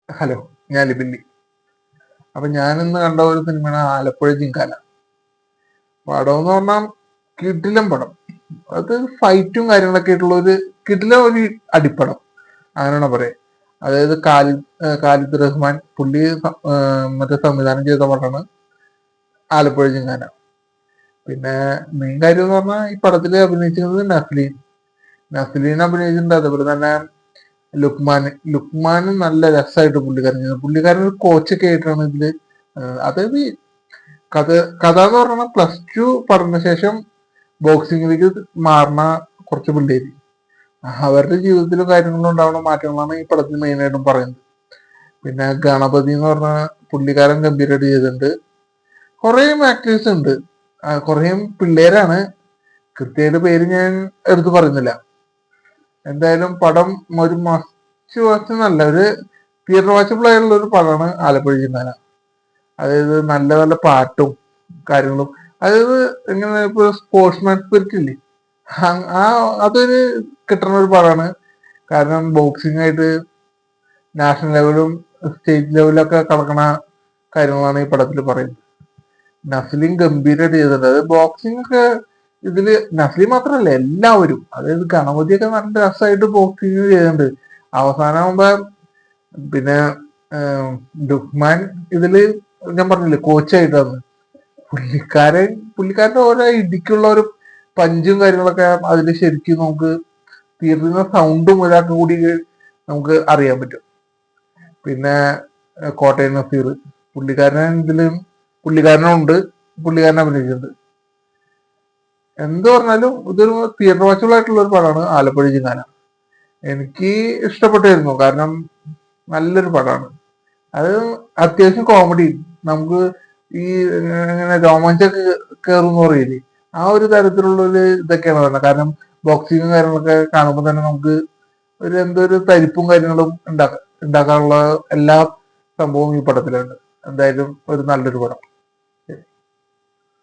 Hello, ഞാൻ ലിബില്ലി. അപ്പൊ ഞാനിന്ന് കണ്ട ഒരു സിനിമയാണ് ആലപ്പുഴ ജിങ്കാന. പടം എന്ന് പറഞ്ഞാൽ കിടിലം പടം. അത് ഫൈറ്റും കാര്യങ്ങളൊക്കെ ആയിട്ടുള്ള ഒരു കിടിലം ഒരു അടിപ്പടം, അങ്ങനെയാണ് പറയാം. അതായത് ഖാലിദ് റഹ്മാൻ പുള്ളി മറ്റേ സംവിധാനം ചെയ്ത പടമാണ് ആലപ്പുഴ ജിങ്കാന. പിന്നെ മെയിൻ കാര്യം എന്ന് പറഞ്ഞാൽ ഈ പടത്തിൽ അഭിനയിച്ചിരുന്നത് നസ്ലീൻ അഭിനയിച്ചിട്ടുണ്ട്. അതേപോലെ തന്നെ ലുക്മാൻ നല്ല രസമായിട്ട് പുള്ളിക്കാരൻ ഒരു കോച്ചൊക്കെ ആയിട്ടാണ് ഇതില്. അതായത് കഥ കഥ എന്ന് പറഞ്ഞാൽ +2 പഠന ശേഷം ബോക്സിങ്ങിലേക്ക് മാറുന്ന കുറച്ച് പിള്ളേര്, അവരുടെ ജീവിതത്തിലും കാര്യങ്ങളിലും ഉണ്ടാവുന്ന മാറ്റങ്ങളാണ് ഈ പടത്തിൽ മെയിനായിട്ടും പറയുന്നത്. പിന്നെ ഗണപതി എന്ന് പറഞ്ഞ പുള്ളിക്കാരൻ ഗംഭീരമായിട്ട് ചെയ്തിട്ടുണ്ട്. കുറേ ആക്ടേഴ്സ് ഉണ്ട്, കുറേ പിള്ളേരാണ്. കൃത്യമായിട്ട് പേര് ഞാൻ എടുത്തു പറയുന്നില്ല. എന്തായാലും പടം ഒരു മസ്റ്റ് വാച്ച് നല്ല ഒരു തിയേറ്റർ വാച്ചബിൾ ആയിട്ടുള്ള ഒരു പടമാണ് ആലപ്പുഴ ജിങ്കാന. അതായത് നല്ല നല്ല പാട്ടും കാര്യങ്ങളും, അതായത് എങ്ങനെ ഇപ്പൊ സ്പോർട്സ്മാൻ സ്പിരിറ്റ് ഇല്ലേ, ആ അതൊരു കിട്ടുന്ന ഒരു പടമാണ്. കാരണം ബോക്സിംഗ് ആയിട്ട് നാഷണൽ ലെവലും സ്റ്റേറ്റ് ലെവലൊക്കെ കടക്കണ കാര്യങ്ങളാണ് ഈ പടത്തിൽ പറയുന്നത്. നസ്ലിൻ ഗംഭീരമായിട്ട് ചെയ്തിട്ടുണ്ട്. അത് ബോക്സിംഗ് ഒക്കെ ഇതില് നസ്ലിൻ മാത്രല്ല എല്ലാവരും, അതായത് ഗണപതിയൊക്കെ നല്ല രസമായിട്ട് ബോക്സിങ് ചെയ്യുന്നുണ്ട്. അവസാനമാകുമ്പോ പിന്നെ ലുക്മാൻ ഇതില് ഞാൻ പറഞ്ഞില്ലേ കോച്ചായിട്ടാണ്. പുള്ളിക്കാരന്റെ ഓരോ ഇടിക്കുള്ള ഒരു പഞ്ചും കാര്യങ്ങളൊക്കെ അതിൽ ശരിക്കും നമുക്ക് തീർന്ന സൗണ്ടും ഒരാൾക്ക് കൂടി നമുക്ക് അറിയാൻ പറ്റും. പിന്നെ കോട്ടയം നസീർ പുള്ളിക്കാരനുണ്ട്, പുള്ളിക്കാരനെ അഭിനയിച്ചിട്ടുണ്ട്. എന്ത് പറഞ്ഞാലും ഇതൊരു തിയേറ്റർ വാച്ചബിൾ ആയിട്ടുള്ള ഒരു പടമാണ് ആലപ്പുഴ ജിങ്കാന. എനിക്ക് ഇഷ്ടപ്പെട്ടായിരുന്നു, കാരണം നല്ലൊരു പടമാണ്. അത് അത്യാവശ്യം കോമഡി, നമുക്ക് ഈ ഇങ്ങനെ രോമാഞ്ചൊക്കെ കയറുമെന്ന് പറയില്ലേ, ആ ഒരു തരത്തിലുള്ള ഒരു ഇതൊക്കെയാണ് പറയുന്നത്. കാരണം ബോക്സിങ്ങും കാര്യങ്ങളൊക്കെ കാണുമ്പോൾ തന്നെ നമുക്ക് എന്തോ ഒരു തരിപ്പും കാര്യങ്ങളും ഉണ്ടാക്കാനുള്ള എല്ലാ സംഭവവും ഈ പടത്തിലുണ്ട്. എന്തായാലും ഒരു നല്ലൊരു പടം.